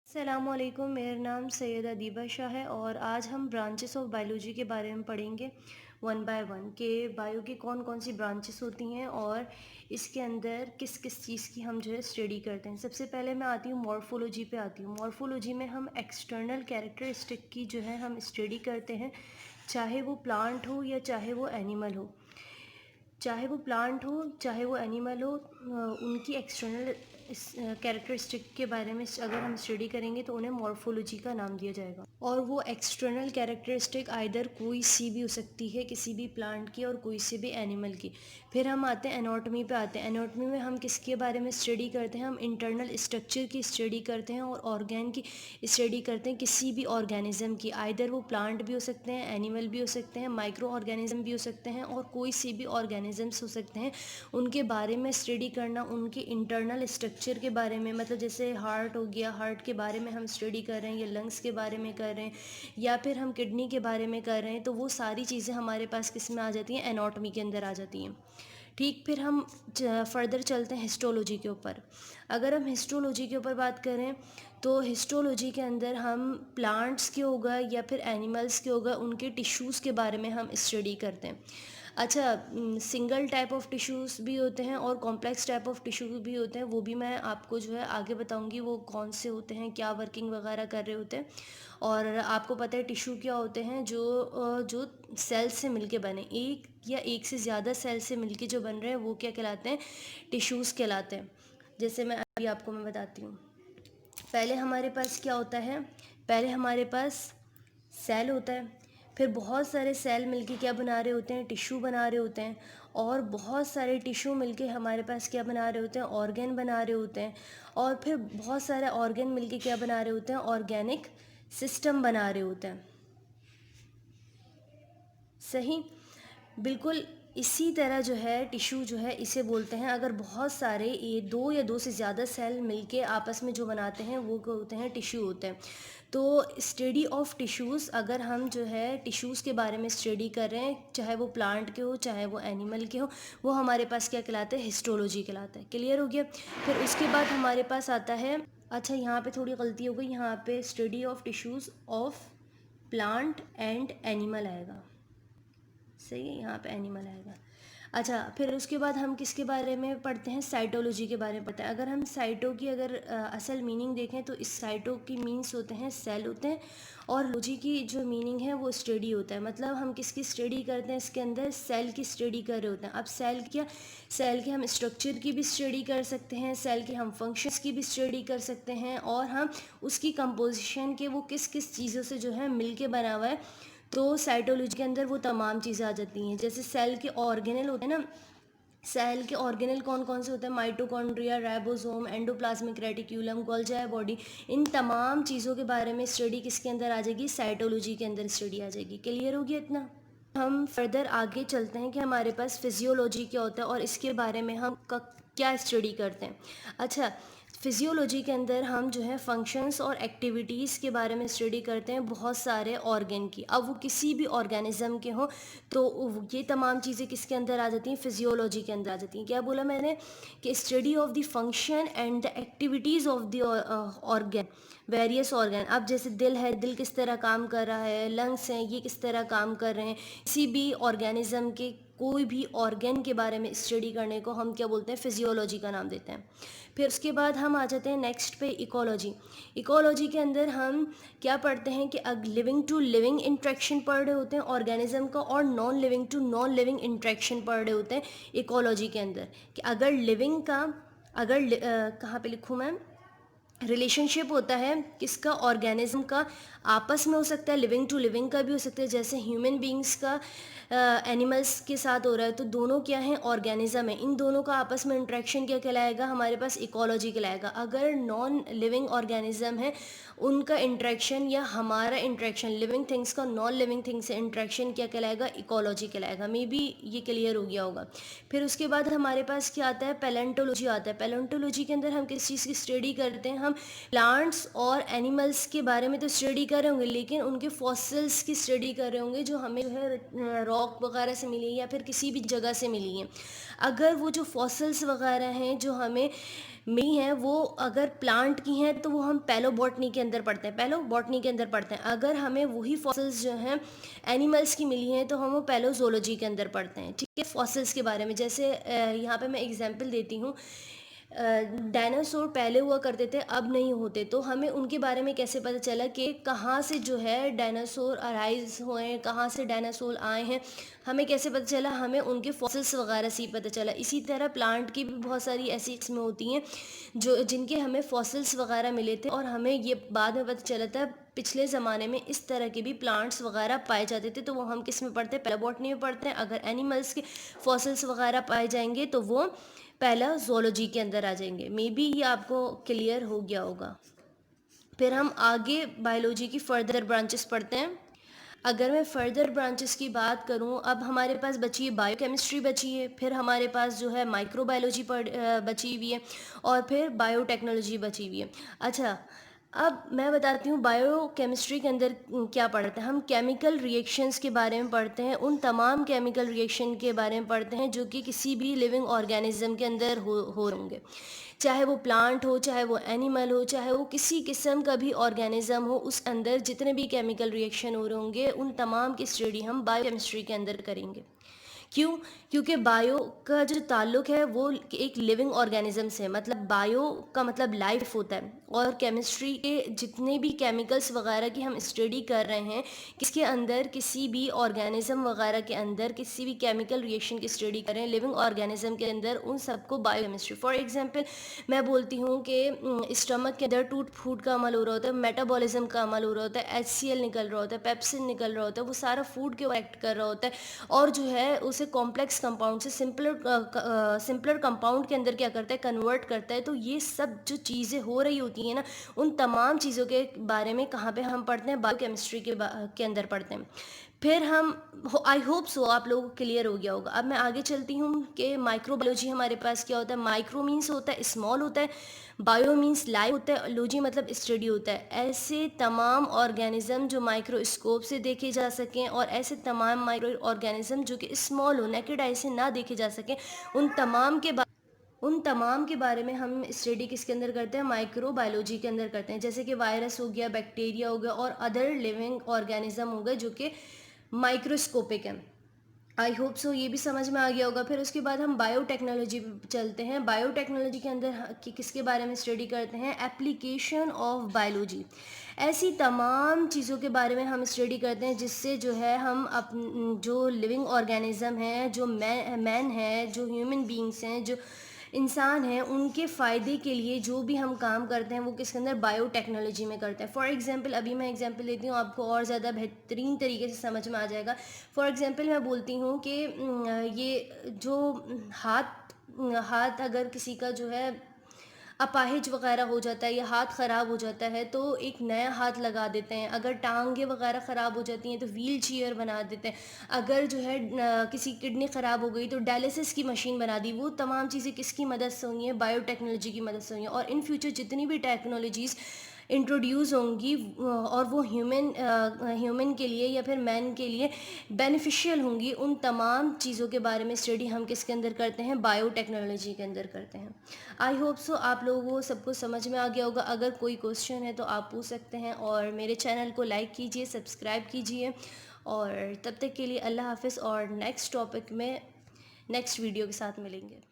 अस्सलामुअलैकुम, मेरा नाम सैयदा दीबा शाह है और आज हम ब्रांचेस ऑफ बायोलॉजी के बारे में पढ़ेंगे वन बाय वन कि बायो की कौन कौन सी ब्रांचेस होती हैं और इसके अंदर किस किस चीज़ की हम जो है स्टडी करते हैं। सबसे पहले मैं आती हूँ मॉर्फोलॉजी पे आती हूँ। मॉर्फोलॉजी में हम एक्सटर्नल कैरेक्टरिस्टिक की जो है हम स्टडी करते हैं, चाहे वो प्लांट हो या चाहे वो एनिमल हो। चाहे वो प्लांट हो चाहे वो एनिमल हो, उनकी एक्सटर्नल कैरेक्टरिस्टिक के बारे में अगर हम स्टडी करेंगे तो उन्हें मॉर्फोलॉजी का नाम दिया जाएगा। और वो एक्सटर्नल कैरेक्टरिस्टिक आइदर कोई सी भी हो सकती है, किसी भी प्लांट की और कोई सी भी एनिमल की। फिर हम आते हैं एनाटॉमी पे आते हैं। एनाटॉमी में हम किसके बारे में स्टडी करते हैं? हम इंटरनल स्ट्रक्चर की स्टडी करते हैं और ऑर्गेन की स्टडी करते हैं, किसी भी ऑर्गेनिज्म की। आइदर वो प्लांट भी हो सकते हैं, एनिमल भी हो सकते हैं, माइक्रो ऑर्गेनिज्म भी हो सकते हैं और कोई सी भी ऑर्गेनिजम्स हो सकते हैं। उनके बारे में स्टडी करना, उनके इंटरनल स्ट्रक्चर के बारे में, मतलब जैसे हार्ट हो गया, हार्ट के बारे में हम स्टडी कर रहे हैं या लंग्स के बारे में कर रहे हैं या फिर हम किडनी के बारे में कर रहे हैं, तो वो सारी चीज़ें हमारे पास किस में आ जाती हैं? एनाटॉमी के अंदर आ जाती हैं। ठीक, फिर हम फर्दर चलते हैं हिस्टोलॉजी के ऊपर। अगर हम हिस्टोलॉजी के ऊपर बात करें तो हिस्टोलॉजी के अंदर हम प्लांट्स के होगा या फिर एनिमल्स के होगा, उनके टिश्यूज़ के बारे में हम स्टडी करते हैं। अच्छा, सिंगल टाइप ऑफ टिश्यूज़ भी होते हैं और कॉम्प्लेक्स टाइप ऑफ टिश्यूज़ भी होते हैं, वो भी मैं आपको जो है आगे बताऊंगी वो कौन से होते हैं, क्या वर्किंग वगैरह कर रहे होते हैं। और आपको पता है टिश्यू क्या होते हैं? जो सेल से मिलके बने, एक या एक से ज़्यादा सेल से मिलके जो बन रहे हैं वो क्या कहलाते हैं? टिश्यूज़ कहलाते हैं। जैसे मैं अभी आपको मैं बताती हूँ। पहले हमारे पास क्या होता है? पहले हमारे पास सेल होता है, फिर बहुत सारे सेल मिलके क्या बना रहे होते हैं? टिश्यू बना रहे होते हैं। और बहुत सारे टिश्यू मिलके हमारे पास क्या बना रहे होते हैं? ऑर्गेन बना रहे होते हैं। और फिर बहुत सारे ऑर्गेन मिलके क्या बना रहे होते हैं? ऑर्गेनिक सिस्टम बना रहे होते हैं। सही, बिल्कुल। इसी तरह जो है टिश्यू जो है इसे बोलते हैं, अगर बहुत सारे ये दो या दो से ज़्यादा सेल मिलके आपस में जो बनाते हैं वो क्या होते हैं? टिश्यू होते हैं। तो स्टडी ऑफ टिश्यूज़, अगर हम जो है टिश्यूज़ के बारे में स्टडी कर रहे हैं, चाहे वो प्लांट के हो चाहे वो एनिमल के हो, वो हमारे पास क्या कहलाता है? हिस्टोलॉजी कहलाता है। क्लियर हो गया? फिर उसके बाद हमारे पास आता है, अच्छा यहाँ पे थोड़ी गलती हो गई, यहाँ पे study of tissues of plant and animal आएगा। सही है, यहाँ पे एनिमल आएगा। अच्छा, फिर उसके बाद हम किसके बारे में पढ़ते हैं? साइटोलॉजी के बारे में पढ़ते हैं। अगर हम साइटो की अगर असल मीनिंग देखें तो इस साइटो की मीन्स होते हैं सेल होते हैं, और लॉजी की जो मीनिंग है वो स्टडी होता है। मतलब हम किसकी स्टडी करते हैं? इसके अंदर सेल की स्टडी कर रहे होते हैं। अब सेल क्या? सेल के हम स्ट्रक्चर की भी स्टडी कर सकते हैं, सेल के हम फंक्शंस की भी स्टडी कर सकते हैं, और हम उसकी कंपोजिशन के वो किस किस चीज़ों से जो है मिल के बना हुआ है, तो साइटोलॉजी के अंदर वो तमाम चीज़ें आ जाती हैं। जैसे सेल के ऑर्गेनल होते हैं ना, सेल के ऑर्गेनल कौन कौन से होते हैं? Mitochondria, ribosome, endoplasmic reticulum, Golgi body. इन तमाम चीज़ों के बारे में स्टडी किसके अंदर आ जाएगी? साइटोलॉजी के अंदर स्टडी आ जाएगी। क्लियर हो गया इतना? हम फर्दर आगे चलते हैं कि हमारे पास फिजियोलॉजी क्या होता है और इसके बारे में हम क्या स्टडी करते हैं। अच्छा, फिजियोलॉजी के अंदर हम जो है फंक्शंस और एक्टिविटीज़ के बारे में स्टडी करते हैं बहुत सारे ऑर्गन की। अब वो किसी भी ऑर्गेनिज्म के हों, तो ये तमाम चीज़ें किसके अंदर आ जाती हैं? फिजियोलॉजी के अंदर आ जाती हैं। क्या बोला मैंने? कि study of the function and the activities of the organ, various organ. अब जैसे दिल है, दिल किस तरह काम कर रहा है, लंग्स हैं ये किस तरह काम कर रहे हैं, किसी भी ऑर्गेनिज्म के कोई भी ऑर्गन के बारे में स्टडी करने को हम क्या बोलते हैं? फिजियोलॉजी का नाम देते हैं। फिर उसके बाद हम आ जाते हैं नेक्स्ट पे इकोलॉजी। इकोलॉजी के अंदर हम क्या पढ़ते हैं कि लिविंग टू लिविंग इंट्रैक्शन पढ़ रहे होते हैं ऑर्गेनिज्म का, और non living to non living interaction पढ़ रहे होते हैं इकोलॉजी के अंदर। कि अगर लिविंग का, अगर कहाँ पे लिखूँ मैं? रिलेशनशिप होता है किसका? ऑर्गेनिज्म का आपस में हो सकता है, लिविंग टू लिविंग का भी हो सकता है। जैसे ह्यूमन बींग्स का एनिमल्स के साथ हो रहा है, तो दोनों क्या हैं? ऑर्गेनिज्म है। इन दोनों का आपस में इंट्रैक्शन क्या कहलाएगा? हमारे पास इकोलॉजी कहलाएगा। अगर नॉन लिविंग ऑर्गेनिज्म है, उनका इंट्रैक्शन या हमारा इंट्रैक्शन, लिविंग थिंग्स का नॉन लिविंग थिंग्स से इंट्रैक्शन क्या कहलाएगा? इकोलॉजी कहलाएगा। मे बी ये क्लियर हो गया होगा। फिर उसके बाद हमारे पास क्या आता है? पैलेंटोलॉजी आता है। पैलेंटोलॉजी के अंदर हम किस चीज़ की स्टडी करते हैं? हम प्लांट्स और एनिमल्स के बारे में तो स्टडी कर रहे होंगे, लेकिन उनके फॉसिल्स की स्टडी कर रहे होंगे जो हमें जो है रॉक वगैरह से मिली या फिर किसी भी जगह से मिली हैं। अगर वो जो फॉसिल्स वगैरह हैं जो हमें मिली हैं वो अगर प्लांट की हैं तो वो हम पैलोबॉटनी के अंदर पढ़ते हैं, पैलोबॉटनी के अंदर पढ़ते हैं। अगर हमें वही फॉसिल्स जो हैं एनिमल्स की मिली हैं तो हम वो पैलोजोलॉजी के अंदर पढ़ते हैं, ठीक है, फॉसिल्स के बारे में। जैसे यहाँ पे मैं एग्जांपल देती हूँ, डायनासोर पहले हुआ करते थे, अब नहीं होते, तो हमें उनके बारे में कैसे पता चला कि कहाँ से जो है डायनासोर अराइज हुए हैं, कहाँ से डायनासोर आए हैं, हमें कैसे पता चला? हमें उनके फॉसिल्स वगैरह से ही पता चला। इसी तरह प्लांट की भी बहुत सारी ऐसी किस्में होती हैं जो जिनके हमें फॉसिल्स वगैरह मिले थे और हमें ये बाद में पता चला था पिछले ज़माने में इस तरह के भी प्लांट्स वगैरह पाए जाते थे, तो वो हम किस में पढ़ते हैं? पैलोबॉटनी में पढ़ते हैं। अगर एनिमल्स के फॉसिल्स वगैरह पाए जाएंगे तो वो पहला ज़ूलॉजी के अंदर आ जाएंगे। मे बी ये आपको क्लियर हो गया होगा। फिर हम आगे बायोलॉजी की फर्दर ब्रांचेस पढ़ते हैं। अगर मैं फर्दर ब्रांचेस की बात करूं, अब हमारे पास बची है बायोकेमिस्ट्री बची है, फिर हमारे पास जो है माइक्रोबायोलॉजी बची हुई है, और फिर बायोटेक्नोलॉजी बची हुई है। अच्छा, अब मैं बताती हूँ बायोकेमिस्ट्री के अंदर क्या पढ़ते हैं। हम केमिकल रिएक्शंस के बारे में पढ़ते हैं, उन तमाम केमिकल रिएक्शन के बारे में पढ़ते हैं जो कि किसी भी लिविंग ऑर्गेनिज्म के अंदर हो होंगे, चाहे वो प्लांट हो, चाहे वो एनिमल हो, चाहे वो किसी किस्म का भी ऑर्गेनिज्म हो, उस अंदर जितने भी केमिकल रिएक्शन हो रहे होंगे उन तमाम की स्टडी हम बायोकेमिस्ट्री के अंदर करेंगे। क्यों? क्योंकि बायो का जो ताल्लुक है वो एक लिविंग ऑर्गेनिज्म से है, मतलब बायो का मतलब लाइफ होता है, और केमिस्ट्री के जितने भी केमिकल्स वगैरह की हम स्टडी कर रहे हैं, किसके अंदर? किसी भी ऑर्गेनिज्म वगैरह के अंदर किसी भी केमिकल रिएक्शन की स्टडी कर रहे हैं लिविंग ऑर्गेनिज्म के अंदर, उन सबको बायोकेमिस्ट्री। फॉर एग्जांपल मैं बोलती हूँ कि स्टमक के अंदर टूट फूड का अमल हो रहा होता है, मेटाबॉलिज्म का अमल हो रहा होता है, HCl निकल रहा होता है, पेप्सिन निकल रहा होता है, वो सारा फूड के एक्ट कर रहा होता है, और जो है उसे कॉम्प्लेक्स कंपाउंड से सिंपलर कंपाउंड के अंदर क्या करता है? कन्वर्ट करता है। तो ये सब जो चीज़ें हो रही होती हैं ना, उन तमाम चीज़ों के बारे में कहाँ पे हम पढ़ते हैं? बायोकेमिस्ट्री के अंदर पढ़ते हैं। फिर हम, आई होप सो आप लोगों को क्लियर हो गया होगा। अब मैं आगे चलती हूँ कि माइक्रोबायोलॉजी हमारे पास क्या होता है। माइक्रो मीन्स होता है स्मॉल होता है, बायो मीन्स लाइव होता है, लॉजी मतलब स्टडी होता है। ऐसे तमाम ऑर्गेनिज्म जो माइक्रोस्कोप से देखे जा सकें, और ऐसे तमाम माइक्रो ऑर्गेनिज्म जो कि स्मॉल हो, नेकेड आई से ना देखे जा सकें, उन तमाम के बारे में हम स्टडी किसके अंदर करते हैं? माइक्रोबायोलॉजी के अंदर करते हैं। जैसे कि वायरस हो गया, बैक्टीरिया हो गया, और अदर लिविंग ऑर्गेनिज्म हो गए जो कि माइक्रोस्कोपिक है। आई होप सो ये भी समझ में आ गया होगा। फिर उसके बाद हम बायोटेक्नोलॉजी पे चलते हैं। बायोटेक्नोलॉजी के अंदर किसके बारे में स्टडी करते हैं? Application of biology. ऐसी तमाम चीज़ों के बारे में हम स्टडी करते हैं जिससे जो है हम जो लिविंग ऑर्गेनिज्म हैं, जो मैन है, जो ह्यूमन बींग्स हैं, जो इंसान हैं, उनके फ़ायदे के लिए जो भी हम काम करते हैं वो किसके अंदर? बायोटेक्नोलॉजी में करते हैं। फॉर एग्जांपल अभी मैं एग्जांपल देती हूँ, आपको और ज़्यादा बेहतरीन तरीके से समझ में आ जाएगा। फॉर एग्जांपल मैं बोलती हूँ कि ये जो हाथ अगर किसी का जो है अपाहिज वगैरह हो जाता है या हाथ ख़राब हो जाता है तो एक नया हाथ लगा देते हैं। अगर टांगे वगैरह ख़राब हो जाती हैं तो व्हील चेयर बना देते हैं। अगर जो है किसी किडनी ख़राब हो गई तो डायलिसिस की मशीन बना दी। वो तमाम चीज़ें किसकी मदद से हुई हैं? बायोटेक्नोलॉजी की मदद से हुई हैं। और इन फ्यूचर जितनी भी टेक्नोलॉजीज़ इंट्रोड्यूस होंगी और वो ह्यूमन के लिए या फिर मैन के लिए बेनिफिशियल होंगी, उन तमाम चीज़ों के बारे में स्टडी हम किसके अंदर करते हैं? बायोटेक्नोलॉजी के अंदर करते हैं। आई होप सो आप लोगों को सबको समझ में आ गया होगा। अगर कोई क्वेश्चन है तो आप पूछ सकते हैं, और मेरे चैनल को लाइक कीजिए, सब्सक्राइब कीजिए, और तब तक के लिए अल्लाह हाफ़िज़, और नेक्स्ट टॉपिक में नेक्स्ट वीडियो के साथ मिलेंगे।